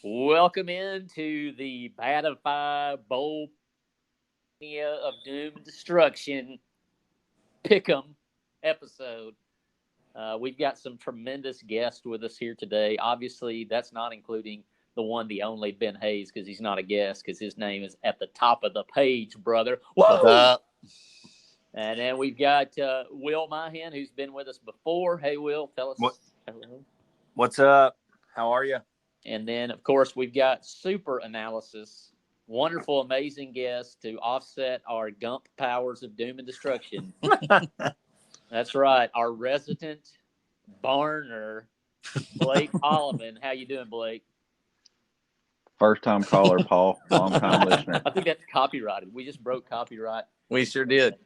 Welcome into the BATify Bowl of Doom and Destruction Pick'em episode. We've got some tremendous guests with us here today. Obviously, that's not including the one, the only Ben Hayes, because he's not a guest, because his name is at the top of the page, brother. Whoa! And then we've got Will Mahan, who's been with us before. Hey, Will, tell us. Hello. What's up? How are you? And then, of course, we've got Super Analysis, wonderful, amazing guest to offset our Gump powers of doom and destruction. That's right, our resident Barner, Blake Holloman. How you doing, Blake? First-time caller, Paul. Long-time listener. I think that's copyrighted. We just broke copyright. We sure did.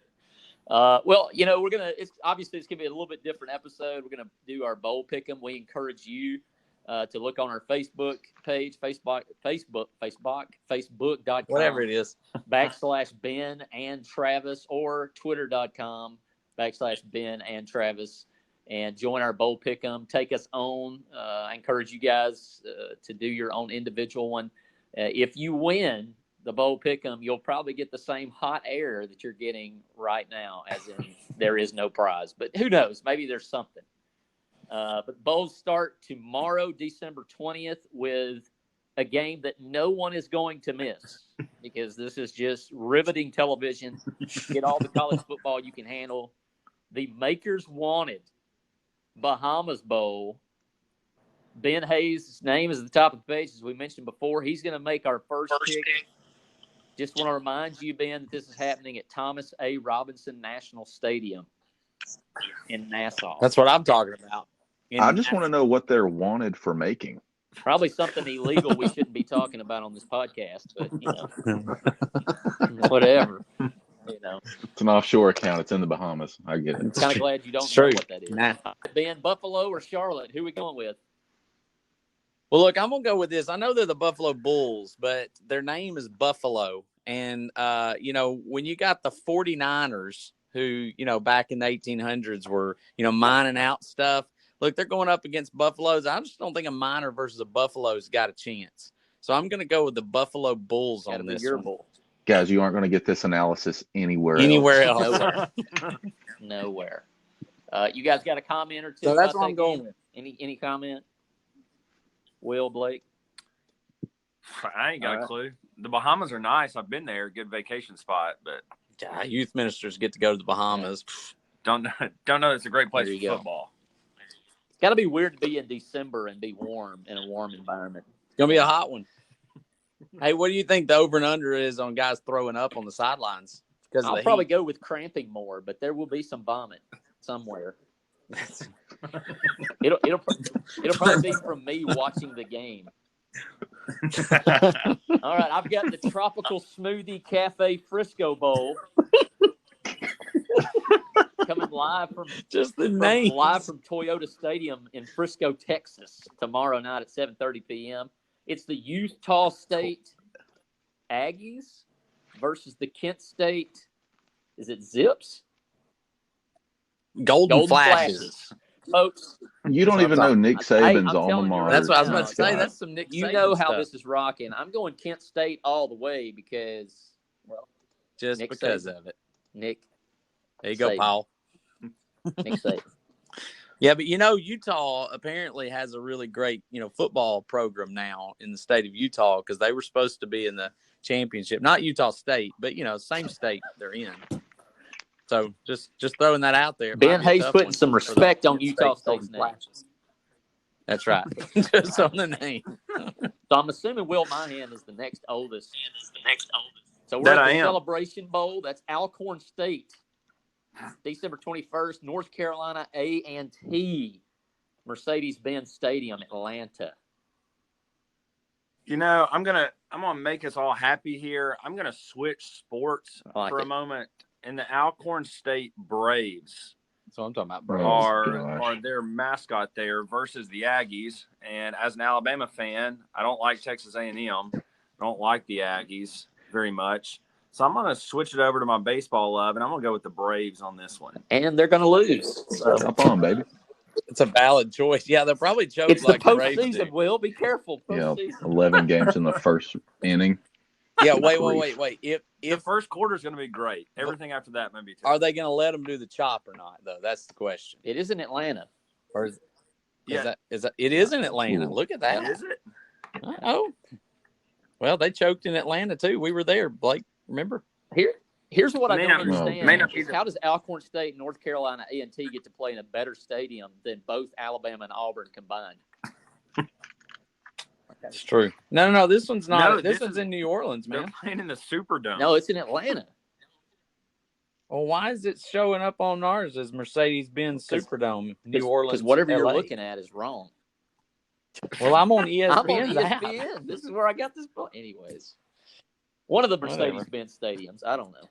Well, you know, it's going to be a little bit different episode. We're going to do our bowl pick'em. We encourage you to look on our Facebook page, Facebook.com, whatever it is, /Ben and Travis, or Twitter.com /Ben and Travis, and join our bowl pick'em. Take us on. I encourage you guys to do your own individual one. If you win the bowl pick'em, you'll probably get the same hot air that you're getting right now, as in there is no prize. But who knows? Maybe there's something. But bowls start tomorrow, December 20th, with a game that no one is going to miss, because this is just riveting television. Get all the college football you can handle. The Makers Wanted Bahamas Bowl. Ben Hayes' name is at the top of the page, as we mentioned before. He's going to make our first pick. Just want to remind you, Ben, that this is happening at Thomas A. Robinson National Stadium in Nassau. That's what I'm talking about. I just want to know what they're wanted for making. Probably something illegal we shouldn't be talking about on this podcast, but, whatever. It's an offshore account. It's in the Bahamas. I get it. I'm kind of glad you don't know what that is. Nah. Ben, Buffalo or Charlotte? Who are we going with? Well, look, I'm going to go with this. I know they're the Buffalo Bulls, but their name is Buffalo. And, when you got the 49ers who, back in the 1800s were, mining out stuff. Look, they're going up against Buffaloes. I just don't think a miner versus a Buffalo's got a chance. So I'm going to go with the Buffalo Bulls on this one. Bulls. Guys, you aren't going to get this analysis anywhere else. Nowhere. You guys got a comment or two? So that's what I'm going with. Any comment? Will, Blake? I ain't got a clue. The Bahamas are nice. I've been there. Good vacation spot, but youth ministers get to go to the Bahamas. Don't know it's a great place for football. It's got to be weird to be in December and be warm in a warm environment. It's going to be a hot one. Hey, what do you think the over and under is on guys throwing up on the sidelines? I'll probably go with cramping more, but there will be some vomit somewhere. It'll probably be from me watching the game. All right, I've got the Tropical Smoothie Cafe Frisco Bowl coming live from Toyota Stadium in Frisco, Texas, tomorrow night at 7:30 p.m. It's the Utah State Aggies versus the Kent State. Is it Zips? Golden Flashes. Folks, you don't even know Nick Saban's alma mater. That's what I was about to say. That's some Nick Saban You know how stuff. this is rocking. I'm going Kent State all the way because, just Nick because Saban. of it. Nick. There you go, Saban. Paul. Nick Saban. Yeah, but Utah apparently has a really great, football program now in the state of Utah, because they were supposed to be in the championship. Not Utah State, but same state they're in. So just throwing that out there. Ben Hayes putting some respect on Utah State's name. That's right. Just on the name. So I'm assuming Will Mahan is the next oldest. So we're at the Celebration Bowl. That's Alcorn State. December 21st, North Carolina A&T, Mercedes-Benz Stadium, Atlanta. I'm gonna make us all happy here. I'm gonna switch sports for a moment. And the Alcorn State Braves. So I'm talking about Braves are their mascot there versus the Aggies. And as an Alabama fan, I don't like Texas A&M. I don't like the Aggies very much. So I'm going to switch it over to my baseball love, and I'm going to go with the Braves on this one. And they're going to lose. So. Jump on, baby. It's a valid choice. Yeah, they'll probably choke It's like the the Braves postseason, do. Will. Be careful. Yeah, Postseason. 11 games in the first inning. Yeah, wait. The If first quarter is going to be great. Everything after that may be terrible. are they going to let them do the chop or not? Though that's the question. It is in Atlanta. Or is Yeah. that it is in Atlanta? Ooh. Look at that. Is it? Oh, well, they choked in Atlanta too. We were there, Blake. Remember? Here's what I May don't not- understand. may not be the- How does Alcorn State, North Carolina A&T get to play in a better stadium than both Alabama and Auburn combined? It's true. No. This one's not. No, this this one's is- in New Orleans, They're man. playing in the Superdome. No, it's in Atlanta. Well, why is it showing up on ours as Mercedes-Benz Superdome, New Orleans? Because whatever you're LA? looking at is wrong. Well, I'm on ESPN. I'm on ESPN. This is where I got this. Anyways, one of the Whatever. Mercedes-Benz stadiums. I don't know.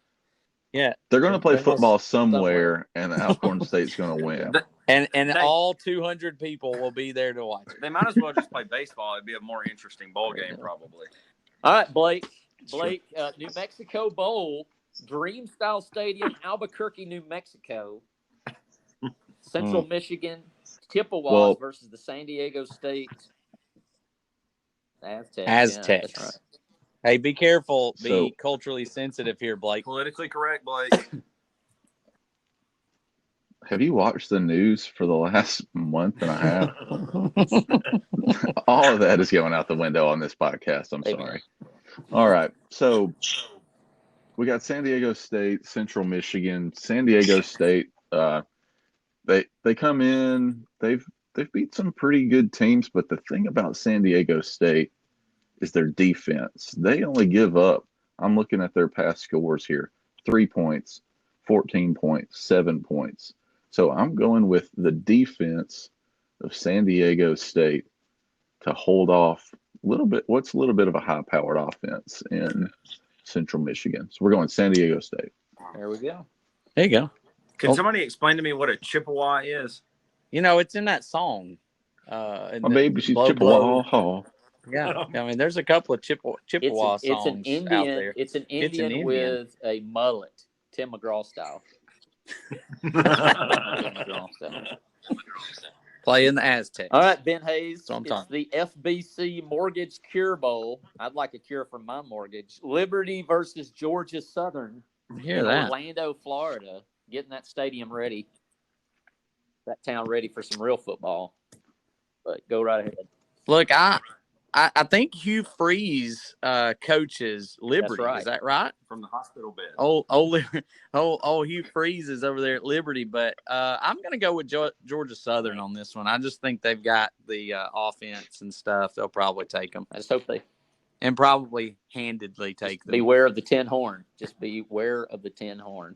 Yeah, They're going to play Somewhere. football somewhere, and Alcorn State's going to win. and They- all 200 people will be there to watch it. They might as well just play baseball. It'd be a more interesting bowl game, probably. All right, Blake, New Mexico Bowl, Dream Style Stadium, Albuquerque, New Mexico, Central Michigan, Chippewas Well- versus the San Diego State Aztecs. Aztecs. Yeah, that's right. Hey, be careful. Be So- culturally sensitive here, Blake. Politically correct, Blake. Have you watched the news for the last month and a half? All of that is going out the window on this podcast. I'm Amen. sorry. All right. So we got San Diego State, Central Michigan. San Diego State, they come in, they've beat some pretty good teams, but the thing about San Diego State is their defense. They only give up, I'm looking at their past scores here, 3 points, 14 points, 7 points. So I'm going with the defense of San Diego State to hold off a little bit of a high-powered offense in Central Michigan. So we're going San Diego State. There we go. There you go. Can somebody explain to me what a Chippewa is? You know, it's in that song. My baby, she's Chippewa. Yeah, I mean, there's a couple of Chippewa songs It's an Indian. out there. It's an It's an Indian Indian. with a mullet, Tim McGraw style. Tim McGraw style. Playing the Aztecs. All right, Ben Hayes. So I'm It's talking. the FBC Mortgage Cure Bowl. I'd like a cure for my mortgage. Liberty versus Georgia Southern Hear in that? Orlando, Florida. Getting that stadium ready. That town ready for some real football. But go right ahead. Look, I think Hugh Freeze coaches Liberty. right. Is that right? From the hospital bed. Oh, Hugh Freeze is over there at Liberty, but I'm going to go with Georgia Southern on this one. I just think they've got the offense and stuff. They'll probably take them I just hope they and probably handedly take them. beware of the tin horn. Just beware of the tin horn.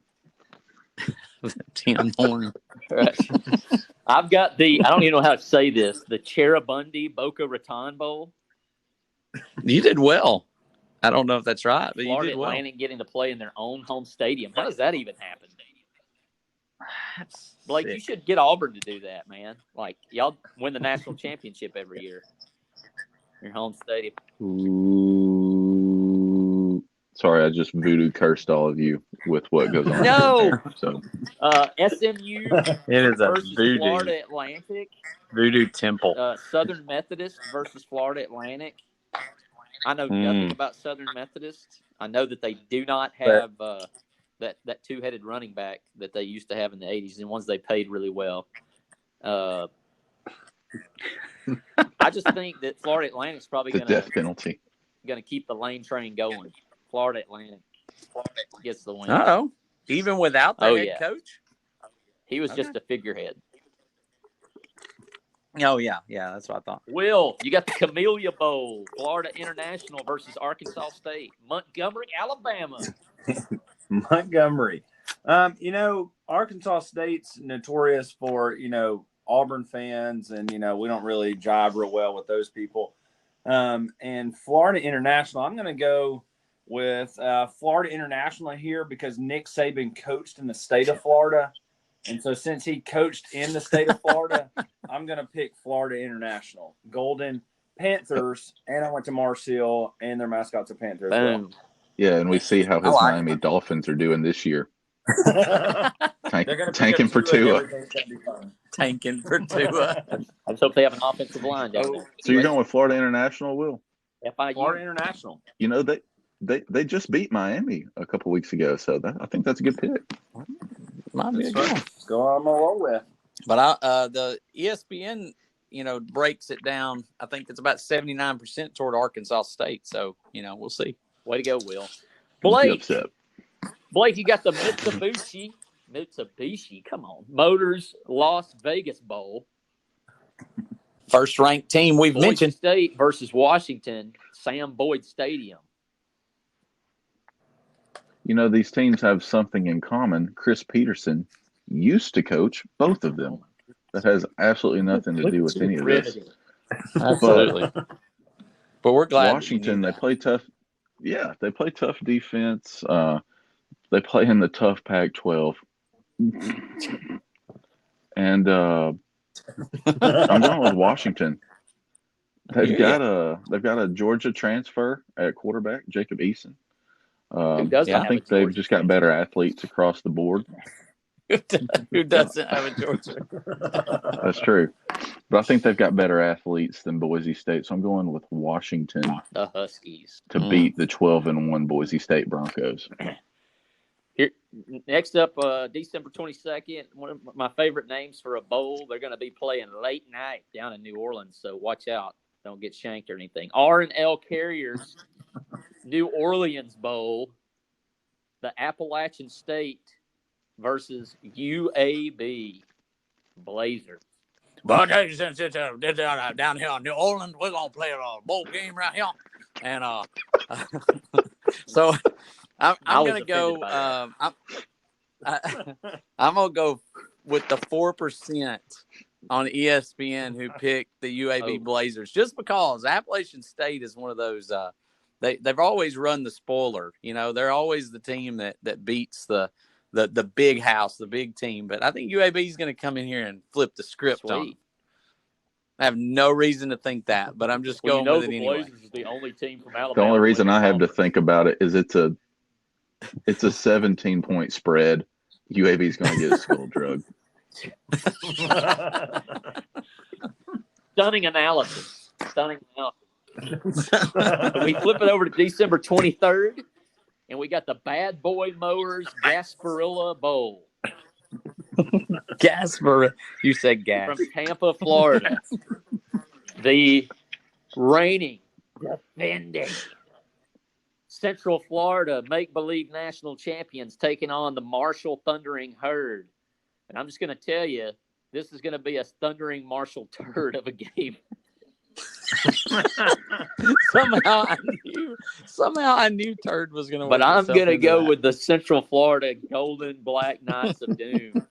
Tim Horn. Right. I've got I don't even know how to say this, the Cheribundi Boca Raton Bowl. You did well. I don't know if that's right, but Florida you did well. Atlantic getting to play in their own home stadium. How does that even happen? Blake, you should get Auburn to do that, man. Like, y'all win the national championship every year. Your home stadium. Ooh. Sorry, I just voodoo cursed all of you with what goes on. No! There. So SMU It is a versus voodoo Florida Atlantic. voodoo temple. Southern Methodist versus Florida Atlantic. I know nothing about Southern Methodist. I know that they do not have that two-headed running back that they used to have in the 80s, and ones they paid really well. I just think that Florida Atlantic's probably the going death penalty. to keep the lane train going. Florida Atlantic gets the win. Uh-oh. Even without the head yeah. coach? He was just a figurehead. Oh, yeah. Yeah, that's what I thought. Will, you got the Camellia Bowl, Florida International versus Arkansas State, Montgomery, Alabama. Montgomery. Arkansas State's notorious for, Auburn fans, and, we don't really jive real well with those people. And Florida International, I'm going to go with Florida International here because Nick Saban coached in the state of Florida. And so since he coached in the state of Florida, I'm going to pick Florida International. Golden Panthers, and I went to Mars Hill, and their mascot's a Panther as well. Boom. Yeah, and we see how his I like Miami Dolphins are doing this year. They're going to tanking for Tua. Everything's going to be fine. Tanking for Tua. I just hope they have an offensive line down there. So you're going with Florida International, Will? FIU. Florida International. You know, they just beat Miami a couple weeks ago, so I think that's a good pick. Might be a good one. Let's go on my roll with. But the ESPN, breaks it down. I think it's about 79% toward Arkansas State. So, we'll see. Way to go, Will. Don't be upset. Blake, you got the Mitsubishi, come on, Motors Las Vegas Bowl. First ranked team we've Boise mentioned. State versus Washington, Sam Boyd Stadium. These teams have something in common. Chris Peterson used to coach both of them. That has absolutely nothing to do with any of this. Absolutely. But we're glad. Washington, they play tough. Yeah, they play tough defense. They play in the tough Pac-12. And I'm going with Washington. They've got a Georgia transfer at quarterback, Jacob Eason. I think they've just got better athletes across the board. Who doesn't have a Georgia? That's true. But I think they've got better athletes than Boise State. So I'm going with Washington. The Huskies. To beat the 12-1 Boise State Broncos. Here, next up, December 22nd, one of my favorite names for a bowl. They're going to be playing late night down in New Orleans, so watch out. Don't get shanked or anything. R&L Carriers New Orleans Bowl, the Appalachian State versus UAB Blazers. But since it's down here in New Orleans, we're going to play a bowl game right here. And so I'm going to go I'm going to go with the 4% on ESPN who picked the UAB Blazers, just because Appalachian State is one of those they've always run the spoiler. They're always the team that beats the big house, the big team. But I think UAB is going to come in here and flip the script on them. I have no reason to think that, but I'm just going with it anyway. The Blazers is the only team from Alabama. The only reason I have to think about it is it's a 17-point spread. UAB is going to get a skull drug. Stunning analysis. We flip it over to December 23rd, and we got the Bad Boy Mowers Gasparilla Bowl. Gasparilla. You said gas. From Tampa, Florida. The reigning, defending Central Florida make-believe national champions taking on the Marshall Thundering Herd. And I'm just going to tell you, this is going to be a thundering Marshall turd of a game. Somehow I knew turd was going to. But I'm going to go with the Central Florida Golden Black Knights of Doom.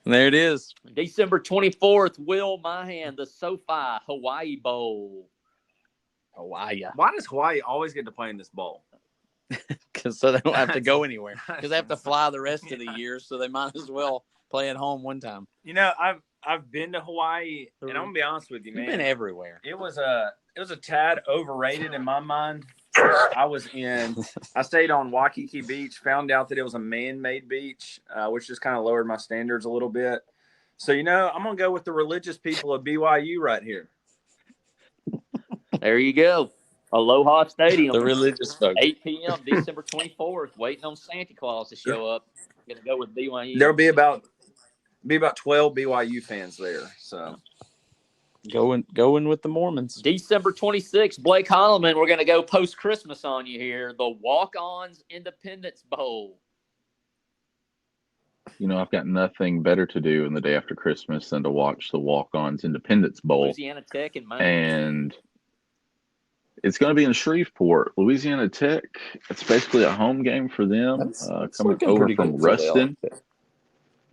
There it is. December 24th, Will Mahan, the SoFi Hawaii Bowl. Hawaii. Why does Hawaii always get to play in this bowl? Because so they don't have to go anywhere. Because they have to fly the rest of the year, so they might as well play at home one time. I've been to Hawaii, and I'm gonna be honest with you, man. You've been everywhere. It was a tad overrated in my mind. I stayed on Waikiki Beach, found out that it was a man-made beach, which just kind of lowered my standards a little bit. So, I'm going to go with the religious people of BYU right here. There you go. Aloha Stadium. The religious folks. 8 p.m. December 24th, waiting on Santa Claus to show up. Going to go with BYU. There'll be about 12 BYU fans there, so. Going with the Mormons. December 26th, Blake Holloman, we're going to go post-Christmas on you here. The Walk-Ons Independence Bowl. I've got nothing better to do in the day after Christmas than to watch the Walk-Ons Independence Bowl. Louisiana Tech and Miami. And it's going to be in Shreveport. Louisiana Tech, it's basically a home game for them, coming over from Ruston.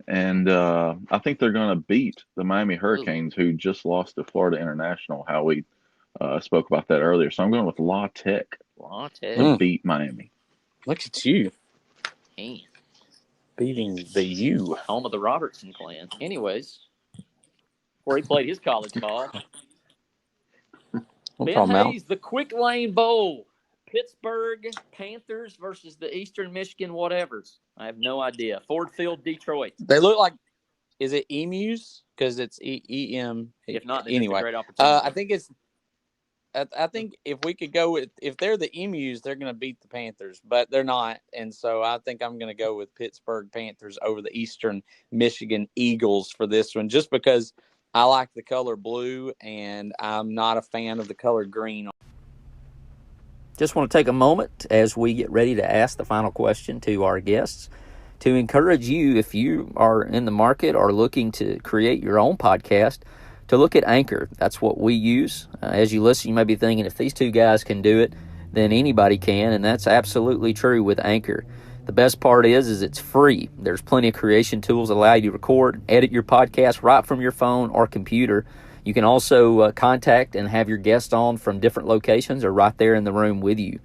And I think they're going to beat the Miami Hurricanes, who just lost to Florida International, how we spoke about that earlier. So I'm going with La Tech to beat Miami. Look at you. Man. Beating the U. Home of the Robertson clan. Anyways, where he played his college ball. Ben Hayes, the Quick Lane Bowl. Pittsburgh Panthers versus the Eastern Michigan whatevers. I have no idea. Ford Field, Detroit. They look like, is it emus? Because it's EM. If not, then anyway, it's a great opportunity. I think it's. I think if we could go with, if they're the emus, they're going to beat the Panthers, but they're not, and so I think I'm going to go with Pittsburgh Panthers over the Eastern Michigan Eagles for this one, just because I like the color blue, and I'm not a fan of the color green. Just want to take a moment as we get ready to ask the final question to our guests to encourage you, if you are in the market or looking to create your own podcast, to look at Anchor. That's what we use. As you listen, you may be thinking, if these two guys can do it, then anybody can, and that's absolutely true with Anchor. The best part is it's free. There's plenty of creation tools that allow you to record, edit your podcast right from your phone or computer. You can also contact and have your guests on from different locations or right there in the room with you.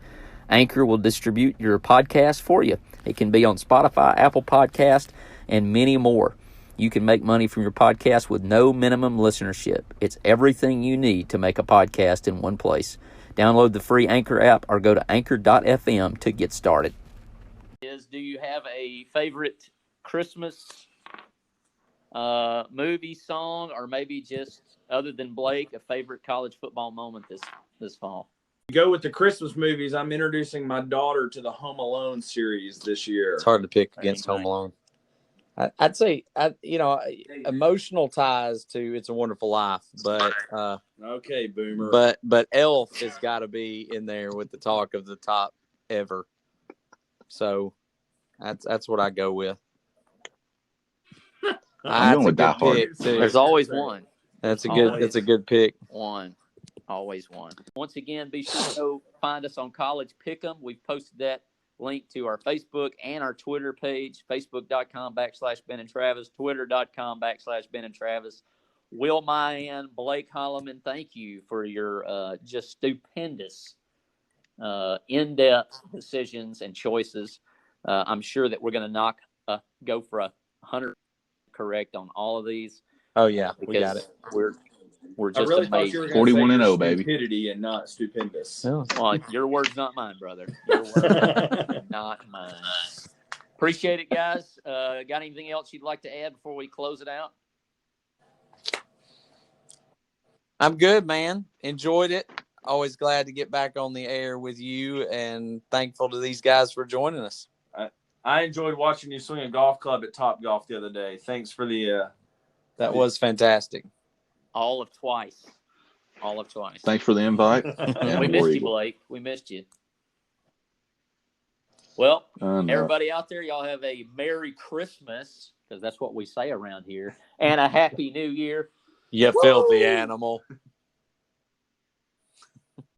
Anchor will distribute your podcast for you. It can be on Spotify, Apple Podcast, and many more. You can make money from your podcast with no minimum listenership. It's everything you need to make a podcast in one place. Download the free Anchor app or go to anchor.fm to get started. Do you have a favorite Christmas movie, song, or maybe just, other than Blake, a favorite college football moment this fall? Go with the Christmas movies. I'm introducing my daughter to the Home Alone series this year. It's hard to pick against Home Alone. I'd say, emotional ties to It's a Wonderful Life, but okay, boomer. But Elf has got to be in there with the talk of the top ever. So that's what I go with. I'm going with Die Hard. There's always one. That's a good pick. One. Always one. Once again, be sure to go find us on College Pick'em. We've posted that link to our Facebook and our Twitter page, facebook.com/Ben and Travis, twitter.com/Ben and Travis. Will Mayan, Blake Holloman, thank you for your just stupendous, in-depth decisions and choices. I'm sure that we're going to go for 100 correct on all of these. Oh, yeah, we got it. We're just really amazing. 41-0, baby. Stupidity and not stupendous. Yeah. Well, your word's not mine, brother. Your word's not mine. Appreciate it, guys. Got anything else you'd like to add before we close it out? I'm good, man. Enjoyed it. Always glad to get back on the air with you, and thankful to these guys for joining us. I enjoyed watching you swing a golf club at Top Golf the other day. Thanks for the. That was fantastic. All of twice. Thanks for the invite. We missed you, Blake. We missed you. Well, everybody out there, y'all have a Merry Christmas, because that's what we say around here, and a Happy New Year. You filthy animal.